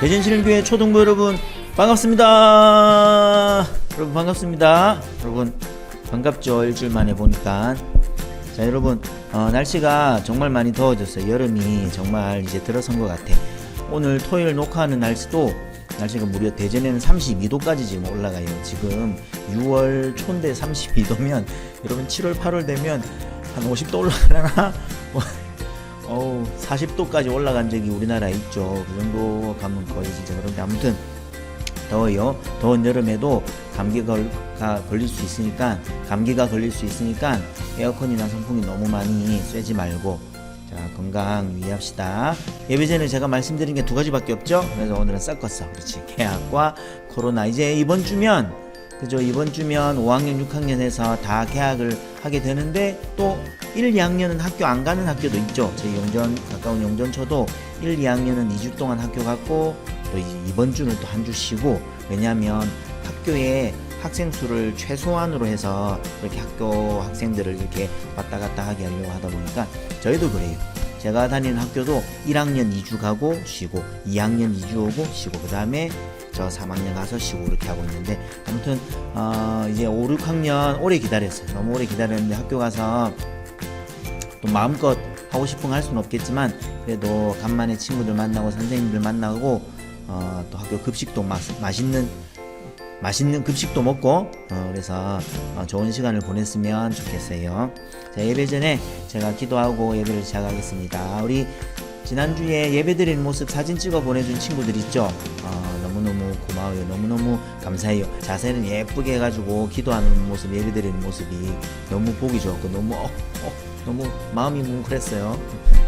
대전신일교회 초등부 여러분 반갑습니다. 여러분 반갑습니다. 여러분 반갑죠? 일주일 만에 보니까. 자 여러분 날씨가 정말 많이 더워졌어요. 여름이 정말 이제 들어선 것 같아. 오늘 토요일 녹화하는 날씨가 무려 대전에는 32도까지 지금 올라가요. 지금 6월 초인데 32도면 여러분 7월 8월 되면 한 50도 올라가려나? 40도까지 올라간 적이 우리나라에 있죠. 그 정도 가면 거의 진짜. 그런데 아무튼 더워요. 더운 여름에도 감기가 걸릴 수 있으니까 에어컨이나 선풍기 너무 많이 쐬지 말고 자 건강 유의합시다. 예배 전에 제가 말씀드린 게 두 가지밖에 없죠. 그래서 오늘은 섞었어. 그렇지. 개학과 코로나. 이제 이번 주면 5학년 6학년에서 다 개학을 하게 되는데 또 1, 2학년은 학교 안 가는 학교도 있죠. 저희 가까운 용전초도 1, 2학년은 2주 동안 학교 갔고 또 이번 주는 또 한 주 쉬고. 왜냐하면 학교에 학생 수를 최소한으로 해서 이렇게 학교 학생들을 이렇게 왔다 갔다 하게 하려고 하다 보니까 저희도 그래요. 제가 다니는 학교도 1학년 2주 가고 쉬고 2학년 2주 오고 쉬고 그 다음에 저 3학년 가서 쉬고 이렇게 하고 있는데 아무튼 이제 5, 6학년 오래 기다렸어요. 너무 오래 기다렸는데 학교 가서 또 마음껏 하고 싶은 거 할 수는 없겠지만 그래도 간만에 친구들 만나고 선생님들 만나고 또 학교 급식도 맛있는 급식도 먹고 그래서 좋은 시간을 보냈으면 좋겠어요. 자, 예배 전에 제가 기도하고 예배를 시작하겠습니다. 우리 지난주에 예배드리는 모습 사진 찍어 보내준 친구들 있죠? 너무너무 고마워요. 너무너무 감사해요. 자세는 예쁘게 해가지고 기도하는 모습, 예배드리는 모습이 너무 보기 좋았고 너무 마음이 뭉클했어요.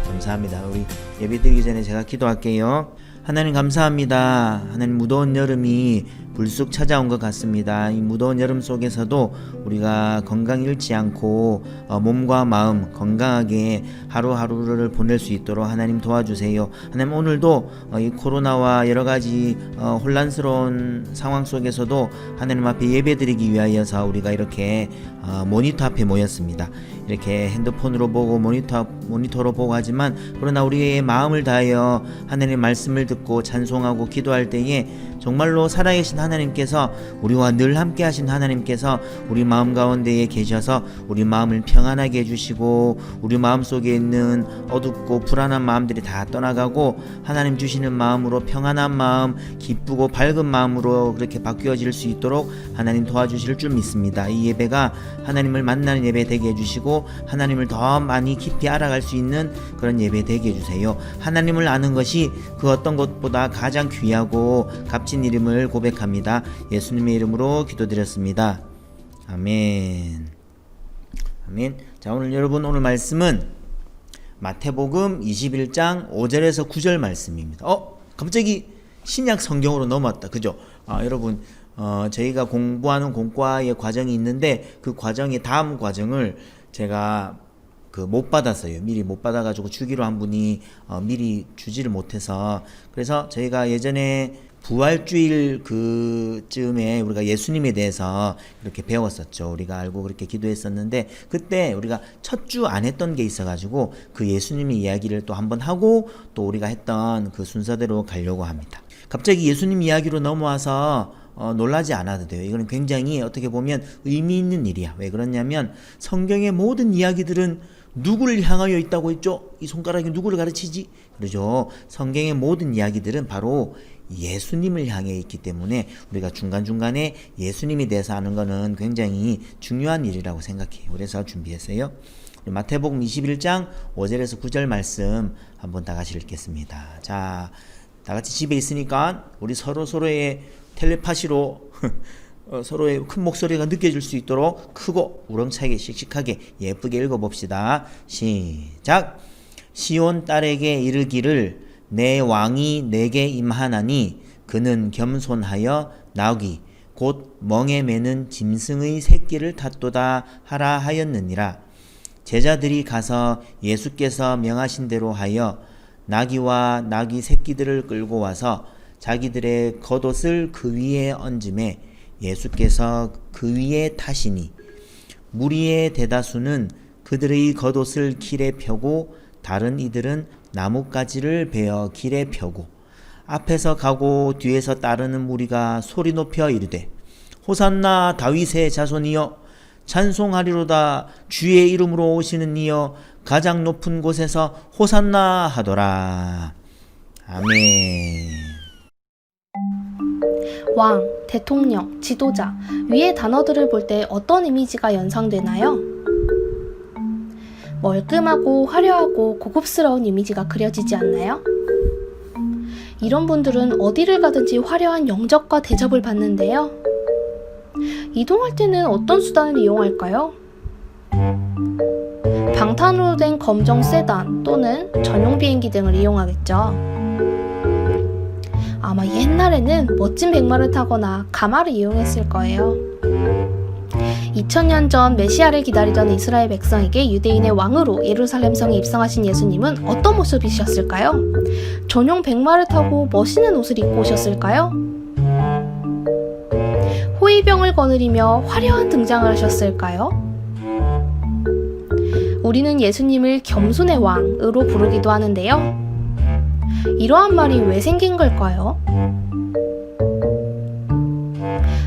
감사합니다. 우리 예배드리기 전에 제가 기도할게요. 하나님 감사합니다. 하나님 무더운 여름이 불쑥 찾아온 것 같습니다. 이 무더운 여름 속에서도 우리가 건강 잃지 않고 몸과 마음 건강하게 하루하루를 보낼 수 있도록 하나님 도와주세요. 하나님 오늘도 이 코로나와 여러 가지 혼란스러운 상황 속에서도 하나님 앞에 예배드리기 위하여서 우리가 이렇게 모니터 앞에 모였습니다. 이렇게 핸드폰으로 보고 모니터로 보고 하지만 그러나 우리의 마음을 다하여 하나님의 말씀을 듣고 찬송하고 기도할 때에 정말로 살아계신 하나님께서 우리와 늘 함께 하신 하나님께서 우리 마음 가운데에 계셔서 우리 마음을 평안하게 해주시고 우리 마음 속에 있는 어둡고 불안한 마음들이 다 떠나가고 하나님 주시는 마음으로 평안한 마음 기쁘고 밝은 마음으로 그렇게 바뀌어질 수 있도록 하나님 도와주실 줄 믿습니다. 이 예배가 하나님을 만나는 예배 되게 해주시고 하나님을 더 많이 깊이 알아갈 수 있는 그런 예배 되게 해주세요. 하나님을 아는 것이 그 어떤 것보다 가장 귀하고 값진 이름을 고백합니다. 예수님의 이름으로 기도드렸습니다. 아멘. 아멘. 자 오늘 여러분 오늘 말씀은 마태복음 21장 5절에서 9절 말씀입니다. 갑자기 신약 성경으로 넘어왔다. 그죠? 여러분 저희가 공부하는 공과의 과정이 있는데 그 과정의 다음 과정을 제가 못 받았어요. 미리 못 받아가지고 주기로 한 분이 미리 주지를 못해서 그래서 저희가 예전에 부활주일 그쯤에 우리가 예수님에 대해서 이렇게 배웠었죠. 우리가 알고 그렇게 기도했었는데 그때 우리가 첫 주 안 했던 게 있어가지고 그 예수님의 이야기를 또 한번 하고 또 우리가 했던 그 순서대로 가려고 합니다. 갑자기 예수님 이야기로 넘어와서 놀라지 않아도 돼요. 이거는 굉장히 어떻게 보면 의미 있는 일이야. 왜 그러냐면 성경의 모든 이야기들은 누구를 향하여 있다고 했죠? 이 손가락이 누구를 가르치지? 그러죠. 성경의 모든 이야기들은 바로 예수님을 향해 있기 때문에 우리가 중간중간에 예수님에 대해서 아는 것은 굉장히 중요한 일이라고 생각해요. 그래서 준비했어요. 마태복음 21장 5절에서 9절 말씀 한번 다 같이 읽겠습니다. 자, 다 같이 집에 있으니까 우리 서로의 텔레파시로 서로의 큰 목소리가 느껴질 수 있도록 크고 우렁차게 씩씩하게 예쁘게 읽어봅시다. 시작. 시온 딸에게 이르기를 내 왕이 내게 임하나니 그는 겸손하여 나귀 곧 멍에 매는 짐승의 새끼를 탔도다 하라 하였느니라. 제자들이 가서 예수께서 명하신 대로 하여 나귀와 나귀 새끼들을 끌고 와서 자기들의 겉옷을 그 위에 얹음에 예수께서 그 위에 타시니 무리의 대다수는 그들의 겉옷을 길에 펴고 다른 이들은 나뭇가지를 베어 길에 펴고 앞에서 가고 뒤에서 따르는 무리가 소리 높여 이르되 호산나 다윗의 자손이여 찬송하리로다 주의 이름으로 오시는 이여 가장 높은 곳에서 호산나 하더라. 아멘. 왕, 대통령, 지도자 위의 단어들을 볼 때 어떤 이미지가 연상되나요? 멀끔하고 화려하고 고급스러운 이미지가 그려지지 않나요? 이런 분들은 어디를 가든지 화려한 영접과 대접을 받는데요. 이동할 때는 어떤 수단을 이용할까요? 방탄으로 된 검정 세단 또는 전용 비행기 등을 이용하겠죠. 아마 옛날에는 멋진 백마를 타거나 가마를 이용했을 거예요. 2000년 전 메시아를 기다리던 이스라엘 백성에게 유대인의 왕으로 예루살렘 성에 입성하신 예수님은 어떤 모습이셨을까요? 전용 백마를 타고 멋있는 옷을 입고 오셨을까요? 호위병을 거느리며 화려한 등장을 하셨을까요? 우리는 예수님을 겸손의 왕으로 부르기도 하는데요. 이러한 말이 왜 생긴 걸까요?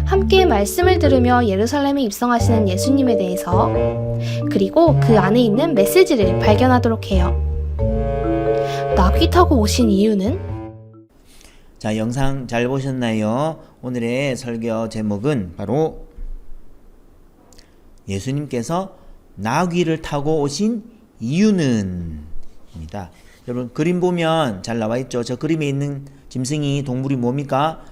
함께 말씀을 들으며 예루살렘에 입성하시는 예수님에 대해서 그리고 그 안에 있는 메시지를 발견하도록 해요. 나귀 타고 오신 이유는? 자, 영상 잘 보셨나요? 오늘의 설교 제목은 바로 예수님께서 나귀를 타고 오신 이유는 입니다. 여러분 그림 보면 잘 나와 있죠. 저 그림에 있는 짐승이 동물이 뭡니까?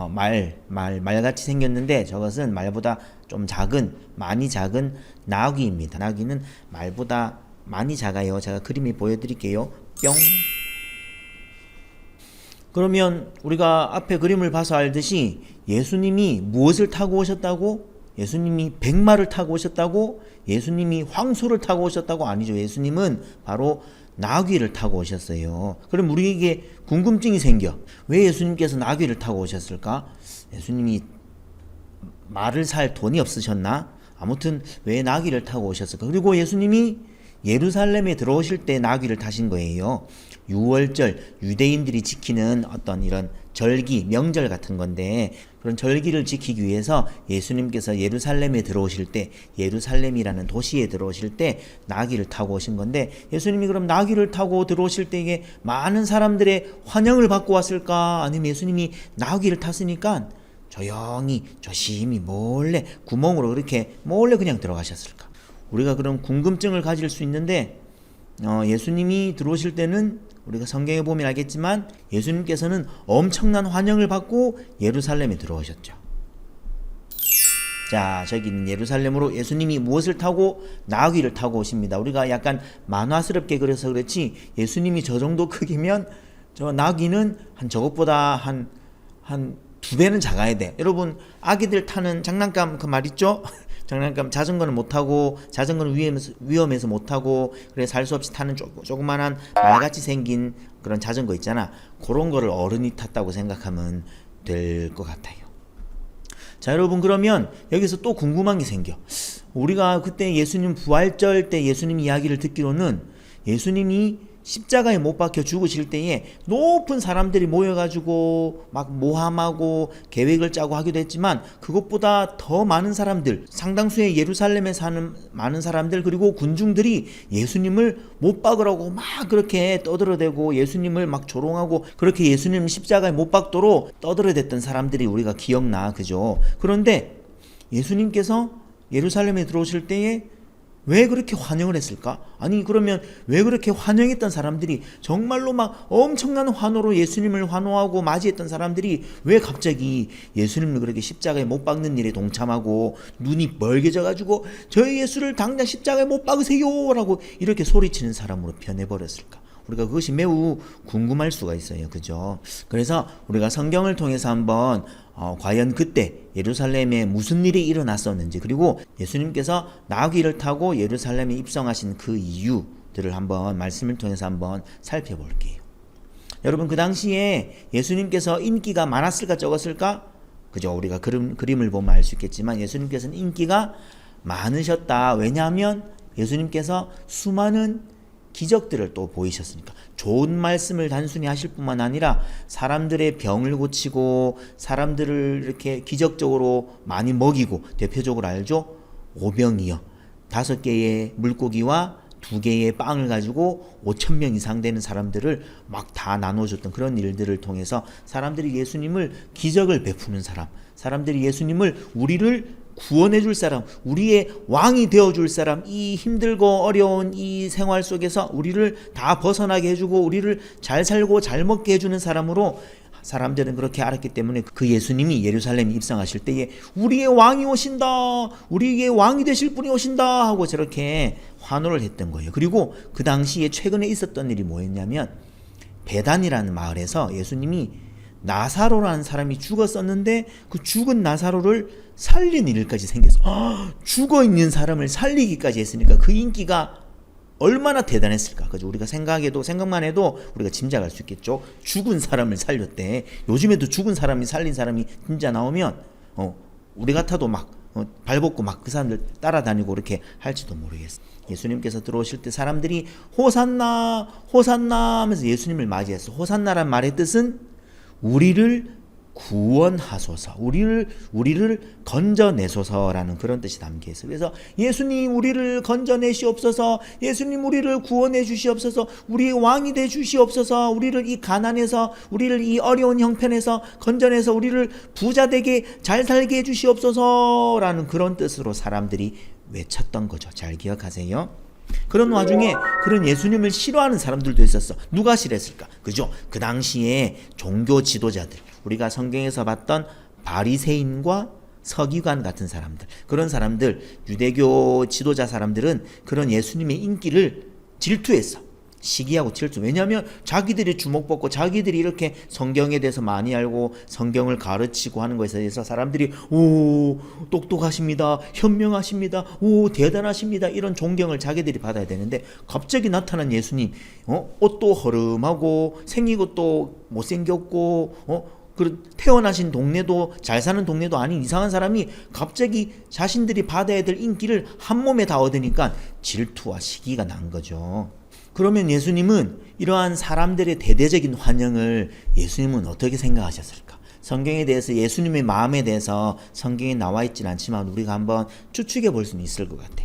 말같이 생겼는데 저것은 말보다 좀 작은, 많이 작은 나귀입니다. 나귀는 말보다 많이 작아요. 제가 그림을 보여드릴게요. 뿅. 그러면 우리가 앞에 그림을 봐서 알듯이 예수님이 무엇을 타고 오셨다고? 예수님이 백마를 타고 오셨다고? 예수님이 황소를 타고 오셨다고? 아니죠. 예수님은 바로 나귀를 타고 오셨어요. 그럼 우리에게 궁금증이 생겨. 왜 예수님께서 나귀를 타고 오셨을까? 예수님이 말을 살 돈이 없으셨나? 아무튼 왜 나귀를 타고 오셨을까? 그리고 예수님이 예루살렘에 들어오실 때 나귀를 타신 거예요. 유월절, 유대인들이 지키는 어떤 이런 절기, 명절 같은 건데 그런 절기를 지키기 위해서 예수님께서 예루살렘에 들어오실 때, 예루살렘이라는 도시에 들어오실 때 나귀를 타고 오신 건데 예수님이 그럼 나귀를 타고 들어오실 때에 많은 사람들의 환영을 받고 왔을까? 아니면 예수님이 나귀를 탔으니까 조용히 조심히 몰래 구멍으로 그렇게 몰래 그냥 들어가셨을까? 우리가 그런 궁금증을 가질 수 있는데 예수님이 들어오실 때는 우리가 성경에 보면 알겠지만 예수님께서는 엄청난 환영을 받고 예루살렘에 들어오셨죠. 자, 저기 있는 예루살렘으로 예수님이 무엇을 타고? 나귀를 타고 오십니다. 우리가 약간 만화스럽게 그려서 그렇지 예수님이 저 정도 크기면 저 나귀는 저것보다 한 2배는 작아야 돼. 여러분 아기들 타는 장난감 그 말 있죠? 장난감 자전거는 못 타고 자전거는 위험해서 못 타고 그래 살 수 없이 타는 조그만한 말같이 생긴 그런 자전거 있잖아. 그런 거를 어른이 탔다고 생각하면 될 것 같아요. 자, 여러분 그러면 여기서 또 궁금한 게 생겨. 우리가 그때 예수님 부활절 때 예수님 이야기를 듣기로는 예수님이 십자가에 못 박혀 죽으실 때에 높은 사람들이 모여가지고 막 모함하고 계획을 짜고 하기도 했지만 그것보다 더 많은 사람들, 상당수의 예루살렘에 사는 많은 사람들 그리고 군중들이 예수님을 못 박으라고 막 그렇게 떠들어대고 예수님을 막 조롱하고 그렇게 예수님 십자가에 못 박도록 떠들어댔던 사람들이 우리가 기억나, 그죠? 그런데 예수님께서 예루살렘에 들어오실 때에 왜 그렇게 환영을 했을까? 아니 그러면 왜 그렇게 환영했던 사람들이 정말로 막 엄청난 환호로 예수님을 환호하고 맞이했던 사람들이 왜 갑자기 예수님을 그렇게 십자가에 못 박는 일에 동참하고 눈이 멀개져 가지고 저희 예수를 당장 십자가에 못 박으세요 라고 이렇게 소리치는 사람으로 변해버렸을까? 우리가 그것이 매우 궁금할 수가 있어요. 그죠? 그래서 우리가 성경을 통해서 한번 과연 그때 예루살렘에 무슨 일이 일어났었는지 그리고 예수님께서 나귀를 타고 예루살렘에 입성하신 그 이유들을 한번 말씀을 통해서 한번 살펴볼게요. 여러분 그 당시에 예수님께서 인기가 많았을까 적었을까? 그죠? 우리가 그림을 보면 알 수 있겠지만 예수님께서는 인기가 많으셨다. 왜냐하면 예수님께서 수많은 기적들을 또 보이셨으니까 좋은 말씀을 단순히 하실 뿐만 아니라 사람들의 병을 고치고 사람들을 이렇게 기적적으로 많이 먹이고, 대표적으로 알죠? 오병이어 5개의 물고기와 2개의 빵을 가지고 5,000명 이상 되는 사람들을 막 다 나눠줬던 그런 일들을 통해서 사람들이 예수님을, 기적을 베푸는 사람, 사람들이 예수님을, 우리를 구원해 줄 사람, 우리의 왕이 되어 줄 사람, 이 힘들고 어려운 이 생활 속에서 우리를 다 벗어나게 해주고 우리를 잘 살고 잘 먹게 해주는 사람으로 사람들은 그렇게 알았기 때문에 그 예수님이 예루살렘에 입성하실 때에 우리의 왕이 오신다, 우리의 왕이 되실 분이 오신다 하고 저렇게 환호를 했던 거예요. 그리고 그 당시에 최근에 있었던 일이 뭐였냐면, 베단이라는 마을에서 예수님이 나사로라는 사람이 죽었었는데 그 죽은 나사로를 살린 일까지 생겼어. 죽어있는 사람을 살리기까지 했으니까 그 인기가 얼마나 대단했을까. 그죠? 우리가 생각만 해도 우리가 짐작할 수 있겠죠. 죽은 사람을 살렸대. 요즘에도 죽은 사람이 살린 사람이 진짜 나오면 우리 같아도 막 발벗고 막 그 사람들 따라다니고 이렇게 할지도 모르겠어. 예수님께서 들어오실 때 사람들이 호산나 호산나 하면서 예수님을 맞이했어. 호산나란 말의 뜻은 우리를 구원하소서, 우리를 건져내소서라는 그런 뜻이 담겨 있어요. 그래서 예수님 우리를 건져내시옵소서, 예수님 우리를 구원해 주시옵소서, 우리의 왕이 돼 주시옵소서, 우리를 이 가난에서, 우리를 이 어려운 형편에서 건져내서 우리를 부자되게 잘 살게 해 주시옵소서라는 그런 뜻으로 사람들이 외쳤던 거죠. 잘 기억하세요. 그런 와중에 그런 예수님을 싫어하는 사람들도 있었어. 누가 싫어했을까? 그죠? 그 당시에 종교 지도자들, 우리가 성경에서 봤던 바리새인과 서기관 같은 사람들, 그런 사람들, 유대교 지도자 사람들은 그런 예수님의 인기를 질투했어. 시기하고 질투. 왜냐하면 자기들이 주목받고 자기들이 이렇게 성경에 대해서 많이 알고 성경을 가르치고 하는 것에 대해서 사람들이 오 똑똑하십니다, 현명하십니다, 오 대단하십니다, 이런 존경을 자기들이 받아야 되는데, 갑자기 나타난 예수님, 옷도 허름하고 생기고 또 못생겼고 태어나신 동네도, 잘 사는 동네도 아닌 이상한 사람이 갑자기 자신들이 받아야 될 인기를 한 몸에 다 얻으니까 질투와 시기가 난 거죠. 그러면 예수님은 이러한 사람들의 대대적인 환영을 예수님은 어떻게 생각하셨을까? 성경에 대해서, 예수님의 마음에 대해서 성경에 나와 있진 않지만 우리가 한번 추측해 볼 수는 있을 것 같아.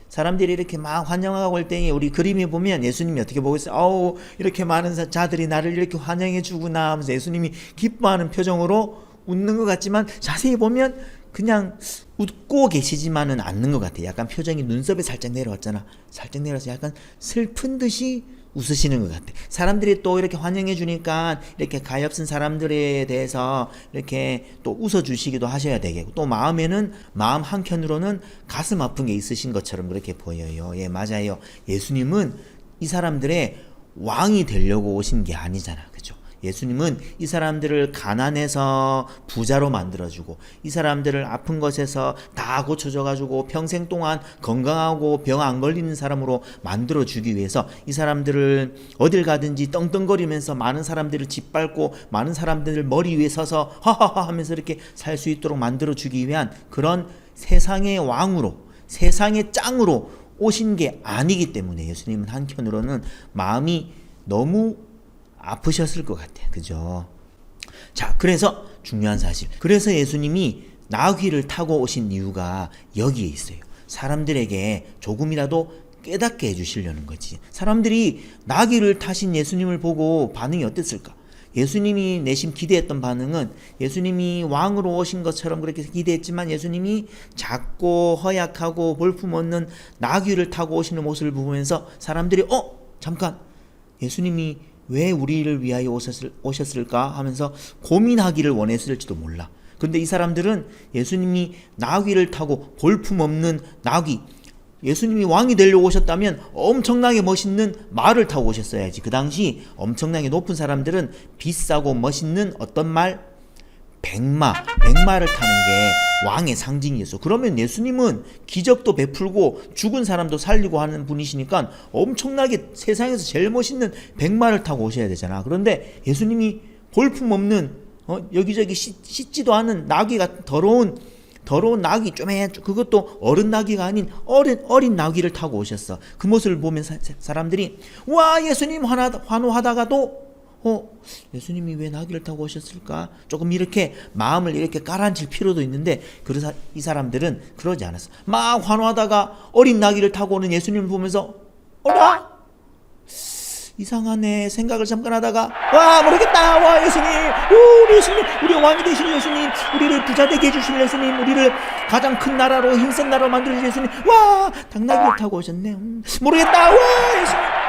사람들이 이렇게 막 환영하고 올 때 우리 그림에 보면 예수님이 어떻게 보고 있어요? 아우, 이렇게 많은 자들이 나를 이렇게 환영해 주구나 하면서 예수님이 기뻐하는 표정으로 웃는 것 같지만 자세히 보면 그냥 웃고 계시지만은 않는 것 같아요. 약간 표정이 눈썹에 살짝 내려왔잖아. 살짝 내려와서 약간 슬픈 듯이 웃으시는 것 같아. 사람들이 또 이렇게 환영해 주니까 이렇게 가엾은 사람들에 대해서 이렇게 또 웃어주시기도 하셔야 되겠고, 또 마음 한켠으로는 가슴 아픈 게 있으신 것처럼 그렇게 보여요. 예, 맞아요. 예수님은 이 사람들의 왕이 되려고 오신 게 아니잖아. 그죠? 예수님은 이 사람들을 가난해서 부자로 만들어주고, 이 사람들을 아픈 것에서 다 고쳐줘가지고 평생 동안 건강하고 병 안 걸리는 사람으로 만들어주기 위해서 이 사람들을 어딜 가든지 떵떵거리면서 많은 사람들을 짓밟고 많은 사람들을 머리 위에 서서 하하하 하면서 이렇게 살 수 있도록 만들어주기 위한 그런 세상의 왕으로, 세상의 짱으로 오신 게 아니기 때문에 예수님은 한편으로는 마음이 너무 아프셨을 것 같아요. 그죠? 자, 그래서 중요한 사실. 그래서 예수님이 나귀를 타고 오신 이유가 여기에 있어요. 사람들에게 조금이라도 깨닫게 해주시려는 거지. 사람들이 나귀를 타신 예수님을 보고 반응이 어땠을까? 예수님이 내심 기대했던 반응은, 예수님이 왕으로 오신 것처럼 그렇게 기대했지만 예수님이 작고 허약하고 볼품없는 나귀를 타고 오시는 모습을 보면서 사람들이 잠깐, 예수님이 왜 우리를 위하여 오셨을까 하면서 고민하기를 원했을지도 몰라. 그런데 이 사람들은 예수님이 나귀를 타고 볼품없는 나귀, 예수님이 왕이 되려고 오셨다면 엄청나게 멋있는 말을 타고 오셨어야지. 그 당시 엄청나게 높은 사람들은 비싸고 멋있는 어떤 말? 백마를 타는 게 왕의 상징이었어. 그러면 예수님은 기적도 베풀고 죽은 사람도 살리고 하는 분이시니까 엄청나게 세상에서 제일 멋있는 백마를 타고 오셔야 되잖아. 그런데 예수님이 볼품없는 여기저기 씻지도 않은 나귀 같은 더러운 더러운 나귀 그것도 어른 나귀가 아닌 어린 나귀를 타고 오셨어. 그 모습을 보면 사람들이 와 예수님 환호하다가도 예수님이 왜 나귀를 타고 오셨을까? 조금 이렇게 마음을 이렇게 가라앉힐 필요도 있는데 그래서 이 사람들은 그러지 않았어. 막 환호하다가 어린 나귀를 타고 오는 예수님을 보면서 어라? 이상하네 생각을 잠깐 하다가 와 모르겠다 와 예수님 우리 예수님 우리 왕이 되실 예수님 우리를 부자 되게 해주실 예수님 우리를 가장 큰 나라로 힘센 나라로 만들어주실 예수님 와 당나귀를 타고 오셨네 모르겠다 와 예수님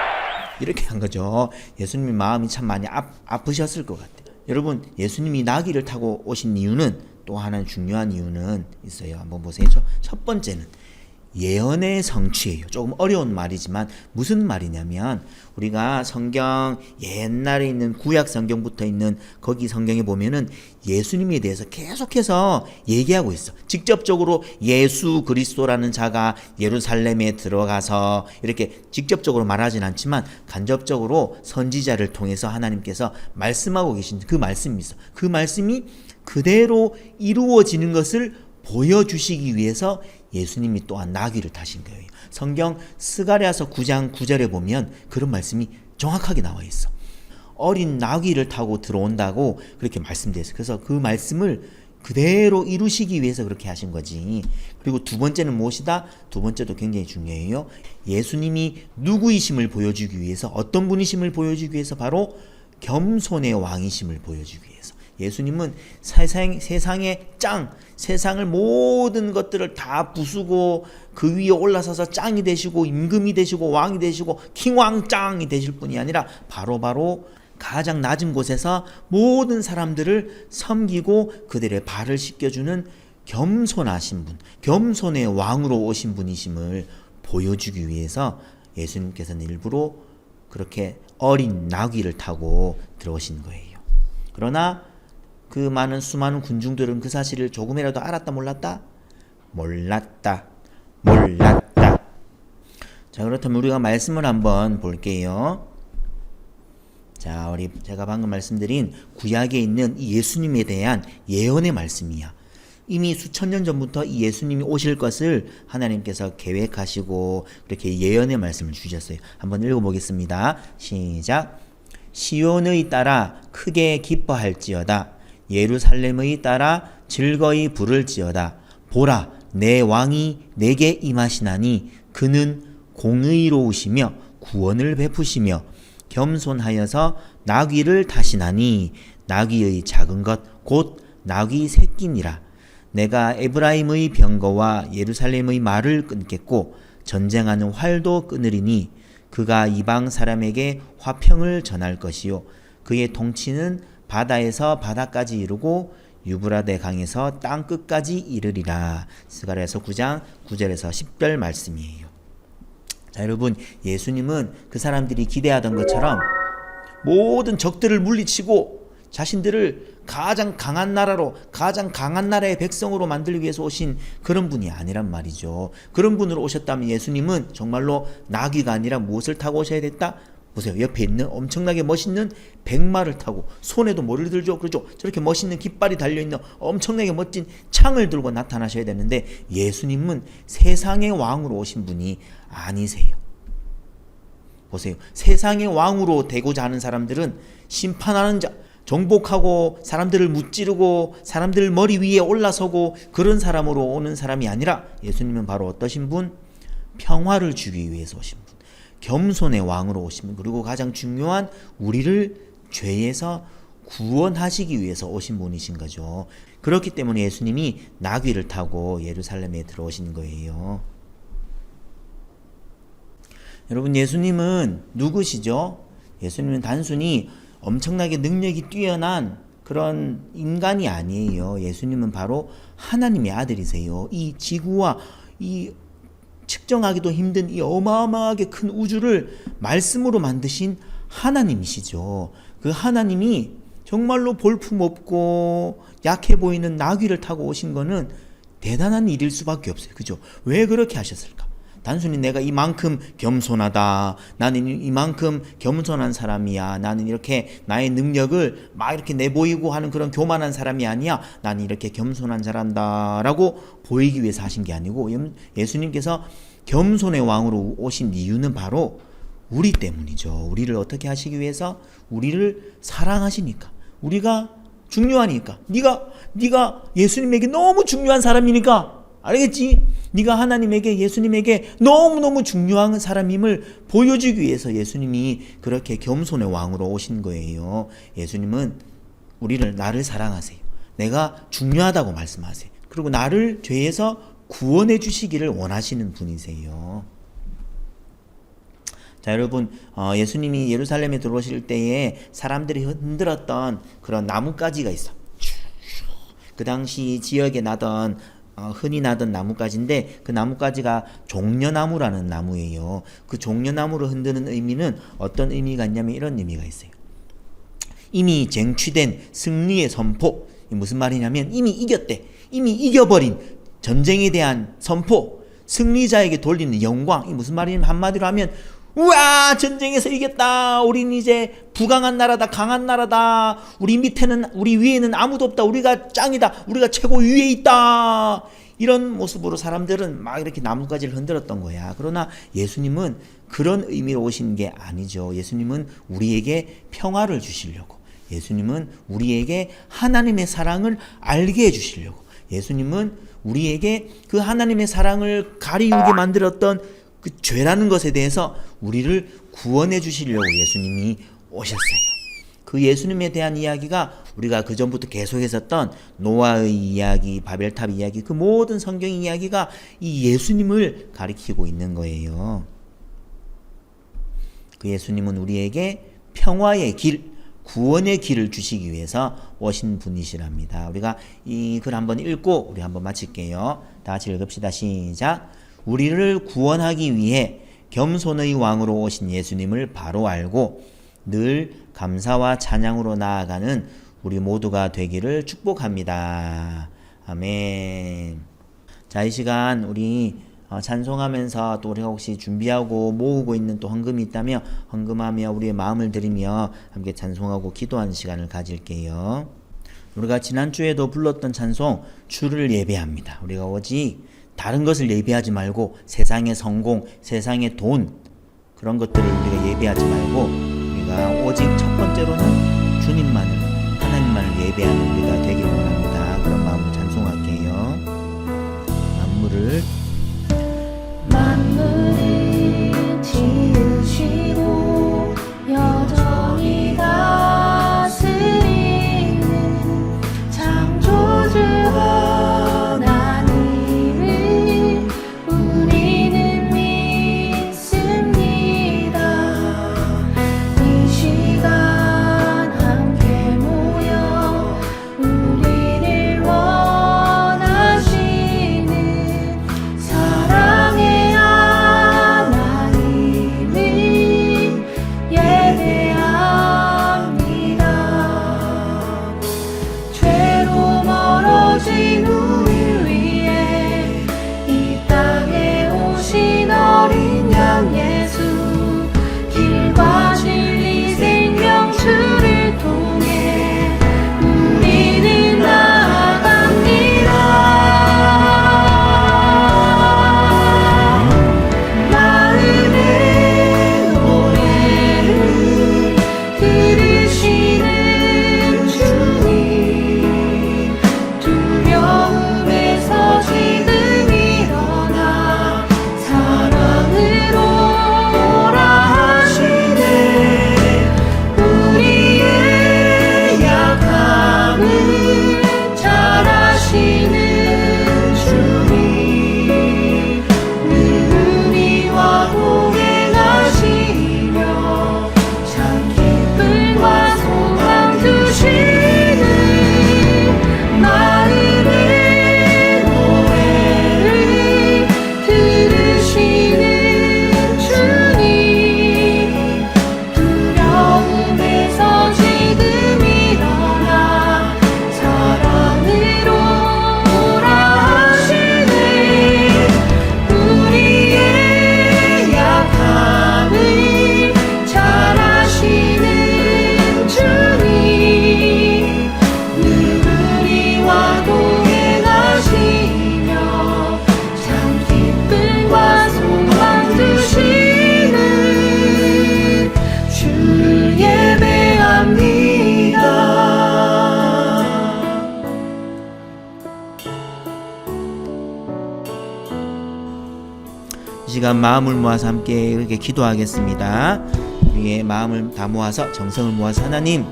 이렇게 한 거죠. 예수님의 마음이 참 많이 아프셨을 것 같아요. 여러분 예수님이 나귀를 타고 오신 이유는 또 하나 중요한 이유는 있어요. 한번 보세요. 첫 번째는 예언의 성취예요. 조금 어려운 말이지만 무슨 말이냐면 우리가 성경 옛날에 있는 구약 성경부터 있는 거기 성경에 보면은 예수님에 대해서 계속해서 얘기하고 있어. 직접적으로 예수 그리스도라는 자가 예루살렘에 들어가서 이렇게 직접적으로 말하진 않지만 간접적으로 선지자를 통해서 하나님께서 말씀하고 계신 그 말씀이 있어. 그 말씀이 그대로 이루어지는 것을 보여주시기 위해서 예수님이 또한 나귀를 타신 거예요. 성경 스가랴서 9장 9절에 보면 그런 말씀이 정확하게 나와 있어. 어린 나귀를 타고 들어온다고 그렇게 말씀되어 있어요. 그래서 그 말씀을 그대로 이루시기 위해서 그렇게 하신 거지. 그리고 두 번째는 무엇이다? 두 번째도 굉장히 중요해요. 예수님이 누구이심을 보여주기 위해서 어떤 분이심을 보여주기 위해서 바로 겸손의 왕이심을 보여주기 위해서. 예수님은 세상의 짱, 세상을 모든 것들을 다 부수고 그 위에 올라서서 짱이 되시고 임금이 되시고 왕이 되시고 킹왕짱이 되실 분이 아니라 바로 가장 낮은 곳에서 모든 사람들을 섬기고 그들의 발을 씻겨주는 겸손하신 분, 겸손의 왕으로 오신 분이심을 보여주기 위해서 예수님께서는 일부러 그렇게 어린 나귀를 타고 들어오신 거예요. 그러나 그 수많은 군중들은 그 사실을 조금이라도 알았다 몰랐다? 몰랐다. 자, 그렇다면 우리가 말씀을 한번 볼게요. 자, 제가 방금 말씀드린 구약에 있는 이 예수님에 대한 예언의 말씀이야. 이미 수천 년 전부터 이 예수님이 오실 것을 하나님께서 계획하시고 그렇게 예언의 말씀을 주셨어요. 한번 읽어보겠습니다. 시작. 시온의 따라 크게 기뻐할지어다. 예루살렘의 따라 즐거이 부를지어다. 보라, 내 왕이 내게 임하시나니 그는 공의로우시며 구원을 베푸시며 겸손하여서 나귀를 타시나니 나귀의 작은 것 곧 나귀 새끼니라. 내가 에브라임의 병거와 예루살렘의 말을 끊겠고 전쟁하는 활도 끊으리니 그가 이방 사람에게 화평을 전할 것이요 그의 통치는 바다에서 바다까지 이르고 유브라데 강에서 땅 끝까지 이르리라. 스가랴서 9장 9절에서 10절 말씀이에요. 자, 여러분 예수님은 그 사람들이 기대하던 것처럼 모든 적들을 물리치고 자신들을 가장 강한 나라로 가장 강한 나라의 백성으로 만들기 위해서 오신 그런 분이 아니란 말이죠. 그런 분으로 오셨다면 예수님은 정말로 나귀가 아니라 무엇을 타고 오셔야 됐다? 보세요. 옆에 있는 엄청나게 멋있는 백마를 타고 손에도 뭐를 들죠? 그렇죠? 저렇게 멋있는 깃발이 달려있는 엄청나게 멋진 창을 들고 나타나셔야 되는데 예수님은 세상의 왕으로 오신 분이 아니세요. 보세요. 세상의 왕으로 되고자 하는 사람들은 심판하는 자, 정복하고 사람들을 무찌르고 사람들 머리 위에 올라서고 그런 사람으로 오는 사람이 아니라 예수님은 바로 어떠신 분? 평화를 주기 위해서 오신 분. 겸손의 왕으로 오신 분. 그리고 가장 중요한 우리를 죄에서 구원하시기 위해서 오신 분이신 거죠. 그렇기 때문에 예수님이 나귀를 타고 예루살렘에 들어오신 거예요. 여러분 예수님은 누구시죠? 예수님은 단순히 엄청나게 능력이 뛰어난 그런 인간이 아니에요. 예수님은 바로 하나님의 아들이세요. 이 지구와 이 측정하기도 힘든 이 어마어마하게 큰 우주를 말씀으로 만드신 하나님이시죠. 그 하나님이 정말로 볼품없고 약해 보이는 나귀를 타고 오신 거는 대단한 일일 수밖에 없어요. 그죠? 왜 그렇게 하셨을까? 단순히 내가 이만큼 겸손하다, 나는 이만큼 겸손한 사람이야, 나는 이렇게 나의 능력을 막 이렇게 내보이고 하는 그런 교만한 사람이 아니야, 나는 이렇게 겸손한 사람다 라고 보이기 위해서 하신 게 아니고, 예수님께서 겸손의 왕으로 오신 이유는 바로 우리 때문이죠. 우리를 어떻게 하시기 위해서? 우리를 사랑하시니까, 우리가 중요하니까. 네가 예수님에게 너무 중요한 사람이니까, 알겠지? 네가 하나님에게, 예수님에게 너무너무 중요한 사람임을 보여주기 위해서 예수님이 그렇게 겸손의 왕으로 오신 거예요. 예수님은 나를 사랑하세요. 내가 중요하다고 말씀하세요. 그리고 나를 죄에서 구원해 주시기를 원하시는 분이세요. 자, 여러분, 예수님이 예루살렘에 들어오실 때에 사람들이 흔들었던 그런 나뭇가지가 있어. 그 당시 지역에 나던 흔히 나던 나뭇가지인데, 그 나뭇가지가 종려나무라는 나무예요. 그 종려나무를 흔드는 의미는 어떤 의미가 있냐면 이런 의미가 있어요. 이미 쟁취된 승리의 선포. 무슨 말이냐면 이미 이겼대. 이미 이겨버린 전쟁에 대한 선포. 승리자에게 돌리는 영광. 이 무슨 말이냐면 한마디로 하면, 우와, 전쟁에서 이겼다. 우린 이제 부강한 나라다. 강한 나라다. 우리 위에는 아무도 없다. 우리가 짱이다. 우리가 최고 위에 있다. 이런 모습으로 사람들은 막 이렇게 나뭇가지를 흔들었던 거야. 그러나 예수님은 그런 의미로 오신 게 아니죠. 예수님은 우리에게 평화를 주시려고, 예수님은 우리에게 하나님의 사랑을 알게 해주시려고, 예수님은 우리에게 그 하나님의 사랑을 가리우게 만들었던 그 죄라는 것에 대해서 우리를 구원해 주시려고 예수님이 오셨어요. 그 예수님에 대한 이야기가 우리가 그 전부터 계속했었던 노아의 이야기, 바벨탑 이야기, 그 모든 성경 이야기가 이 예수님을 가리키고 있는 거예요. 그 예수님은 우리에게 평화의 길, 구원의 길을 주시기 위해서 오신 분이시랍니다. 우리가 이 글 한번 읽고 우리 한번 마칠게요. 다 같이 읽읍시다. 시작. 우리를 구원하기 위해 겸손의 왕으로 오신 예수님을 바로 알고 늘 감사와 찬양으로 나아가는 우리 모두가 되기를 축복합니다. 아멘. 자, 이 시간 우리 찬송하면서 또 우리가 혹시 준비하고 모으고 있는 또 헌금이 있다면 헌금하며 우리의 마음을 드리며 함께 찬송하고 기도하는 시간을 가질게요. 우리가 지난주에도 불렀던 찬송 주를 예배합니다. 우리가 오직 다른 것을 예배하지 말고 세상의 성공, 세상의 돈, 그런 것들을 우리가 예배하지 말고 우리가 오직 첫 번째로는 주님만을, 하나님만을 예배하는 우리가 되길 원합니다. 그런 마음으로 찬송할게요. 만물을 지으시고 여전히 다스리는 창조주 하나님을 우리는 믿습니다. 이 시간 함께 모여 우리를 원하시는 사랑의 하나님을 예배합니다. 죄로 멀어진 우리 위해 이 땅에 오신 어린 양 예수, 길과 진리 생명 주를 통해 우리는 나아갑니다. 마음의 노래를 들으시는 주님, 두려움에서 지금 일어나 사랑으로 이 시간 마음을 모아서 함께 이렇게 기도하겠습니다. 우리의 마음을 다 모아서 정성을 모아서 하나님,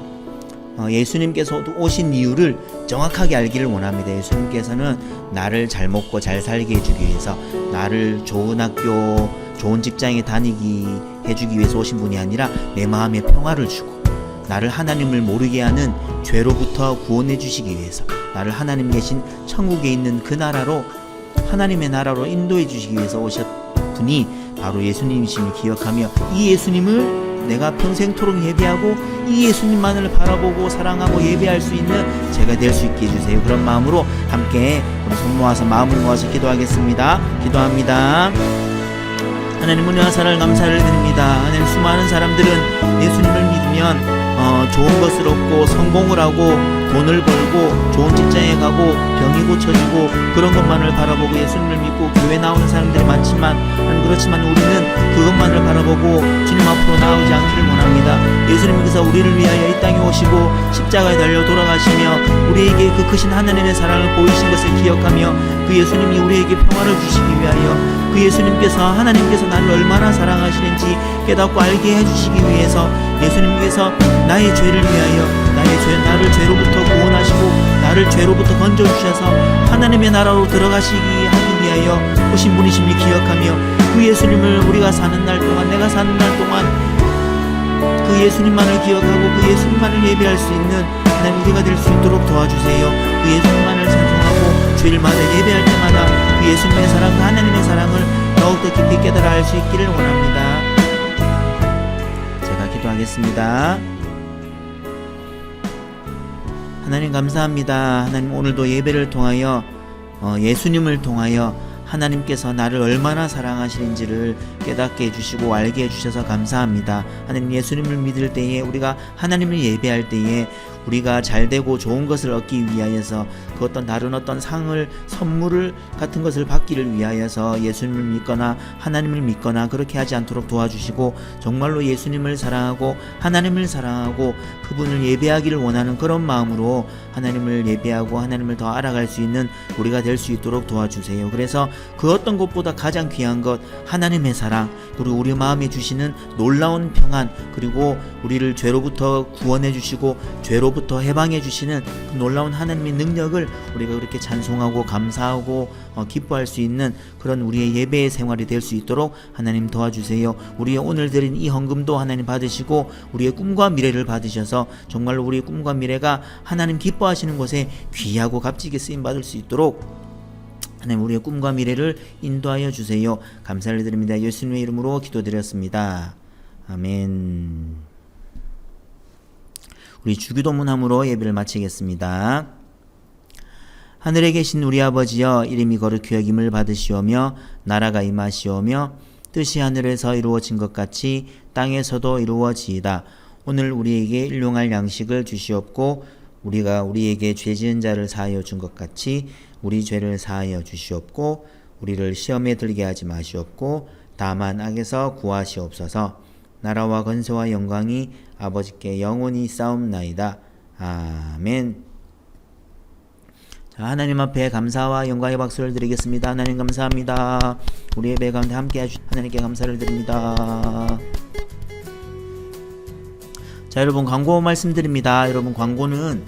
예수님께서 오신 이유를 정확하게 알기를 원합니다. 예수님께서는 나를 잘 먹고 잘 살게 해주기 위해서, 나를 좋은 학교 좋은 직장에 다니게 해주기 위해서 오신 분이 아니라 내 마음에 평화를 주고 나를 하나님을 모르게 하는 죄로부터 구원해 주시기 위해서, 나를 하나님 계신 천국에 있는 그 나라로, 하나님의 나라로 인도해 주시기 위해서 오셨 분이 바로 예수님이심을 기억하며, 이 예수님을 내가 평생토록 예배하고 이 예수님만을 바라보고 사랑하고 예배할 수 있는 제가 될 수 있게 해주세요. 그런 마음으로 함께 우리 손 모아서 마음을 모아서 기도하겠습니다. 기도합니다. 하나님, 은혜와 사랑을 감사를 드립니다. 하나님, 수많은 사람들은 예수님을 믿으면 좋은 것을 얻고 성공을 하고 돈을 벌고 좋은 직장에 가고 병이 고쳐지고 그런 것만을 바라보고 예수님을 믿고 교회 나오는 사람들이 많지만, 그렇지만 우리는 그것만을 바라보고 주님 앞으로 나오지 않기를 원합니다. 예수님께서 우리를 위하여 이 땅에 오시고 십자가에 달려 돌아가시며 우리에게 그 크신 하나님의 사랑을 보이신 것을 기억하며, 그 예수님이 우리에게 평화를 주시기 위하여, 그 예수님께서, 하나님께서 나를 얼마나 사랑하시는지 깨닫고 알게 해주시기 위해서 예수님께서 나의 죄를 위하여, 나를 죄로부터 구원하시고 나를 죄로부터 건져주셔서 하나님의 나라로 들어가시기 하기 위하여 오신 분이심을 기억하며, 그 예수님을 우리가 사는 날 동안, 내가 사는 날 동안 그 예수님만을 기억하고 그 예수님만을 예배할 수 있는 하나님 우리가 될 수 있도록 도와주세요. 그 예수님만을 찬송하고 주일마다 예배할 때마다 그 예수님의 사랑, 그 하나님의 사랑을 더욱더 깊이 깨달아 알 수 있기를 원합니다. 제가 기도하겠습니다. 하나님 감사합니다. 하나님, 오늘도 예배를 통하여 예수님을 통하여 하나님께서 나를 얼마나 사랑하시는지를 깨닫게 해주시고 알게 해주셔서 감사합니다. 하나님, 예수님을 믿을 때에, 우리가 하나님을 예배할 때에 우리가 잘되고 좋은 것을 얻기 위하여서, 그 어떤 다른 어떤 상을, 선물을 같은 것을 받기를 위하여서 예수님을 믿거나 하나님을 믿거나 그렇게 하지 않도록 도와주시고, 정말로 예수님을 사랑하고 하나님을 사랑하고 그분을 예배하기를 원하는 그런 마음으로 하나님을 예배하고 하나님을 더 알아갈 수 있는 우리가 될 수 있도록 도와주세요. 그래서 그 어떤 것보다 가장 귀한 것, 하나님의 사랑, 그리고 우리 마음에 주시는 놀라운 평안, 그리고 우리를 죄로부터 구원해 주시고 죄로부터 해방해 주시는 그 놀라운 하나님의 능력을 우리가 그렇게 찬송하고 감사하고 기뻐할 수 있는 그런 우리의 예배의 생활이 될 수 있도록 하나님 도와주세요. 우리의 오늘 드린 이 헌금도 하나님 받으시고 우리의 꿈과 미래를 받으셔서 정말로 우리의 꿈과 미래가 하나님 기뻐하시는 곳에 귀하고 값지게 쓰임받을 수 있도록 하나님 우리의 꿈과 미래를 인도하여 주세요. 감사를 드립니다. 예수님의 이름으로 기도드렸습니다. 아멘. 우리 주기도문함으로 예배를 마치겠습니다. 하늘에 계신 우리 아버지여, 이름이 거룩히 여김을 받으시오며 나라가 임하시오며 뜻이 하늘에서 이루어진 것 같이 땅에서도 이루어지이다. 오늘 우리에게 일용할 양식을 주시옵고 우리가 우리에게 죄 지은 자를 사하여 준 것 같이 우리 죄를 사하여 주시옵고 우리를 시험에 들게 하지 마시옵고 다만 악에서 구하시옵소서. 나라와 권세와 영광이 아버지께 영원히 싸움나이다. 아멘. 자, 하나님 앞에 감사와 영광의 박수를 드리겠습니다. 하나님 감사합니다. 우리 예배 가운데 함께 해주신 하나님께 감사를 드립니다. 자, 여러분 광고 말씀드립니다. 여러분 광고는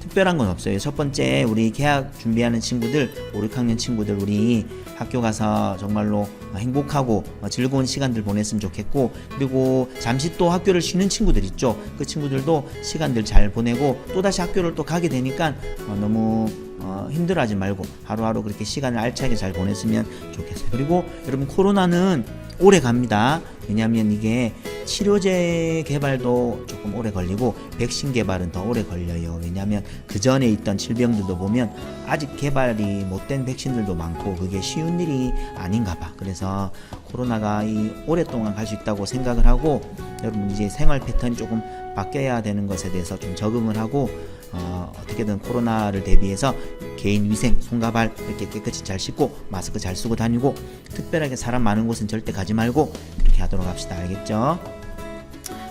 특별한 건 없어요. 첫 번째, 우리 개학 준비하는 친구들, 5, 6학년 친구들, 우리 학교 가서 정말로 행복하고 즐거운 시간들 보냈으면 좋겠고, 그리고 잠시 또 학교를 쉬는 친구들 있죠. 그 친구들도 시간들 잘 보내고 또다시 학교를 또 가게 되니까 너무 힘들어하지 말고 하루하루 그렇게 시간을 알차게 잘 보냈으면 좋겠어요. 그리고 여러분, 코로나는 오래 갑니다. 왜냐하면 이게 치료제 개발도 조금 오래 걸리고 백신 개발은 더 오래 걸려요. 왜냐하면 그 전에 있던 질병들도 보면 아직 개발이 못된 백신들도 많고 그게 쉬운 일이 아닌가 봐. 그래서 코로나가 오랫동안 갈 수 있다고 생각을 하고, 여러분 이제 생활 패턴이 조금 바뀌어야 되는 것에 대해서 좀 적응을 하고 어떻게든 코로나를 대비해서 개인 위생, 손과 발 이렇게 깨끗이 잘 씻고 마스크 잘 쓰고 다니고, 특별하게 사람 많은 곳은 절대 가지 말고 그렇게 하도록 합시다. 알겠죠?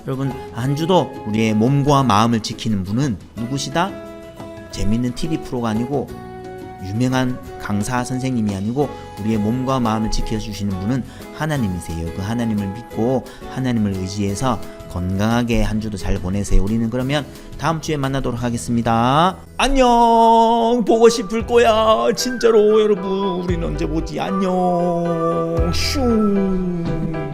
여러분, 한 주도 우리의 몸과 마음을 지키는 분은 누구시다? 재밌는 TV 프로가 아니고 유명한 강사 선생님이 아니고 우리의 몸과 마음을 지켜주시는 분은 하나님이세요. 그 하나님을 믿고 하나님을 의지해서 건강하게 한 주도 잘 보내세요. 우리는 그러면 다음 주에 만나도록 하겠습니다. 안녕. 보고 싶을 거야. 진짜로 여러분. 우리는 언제 보지? 안녕. 슝.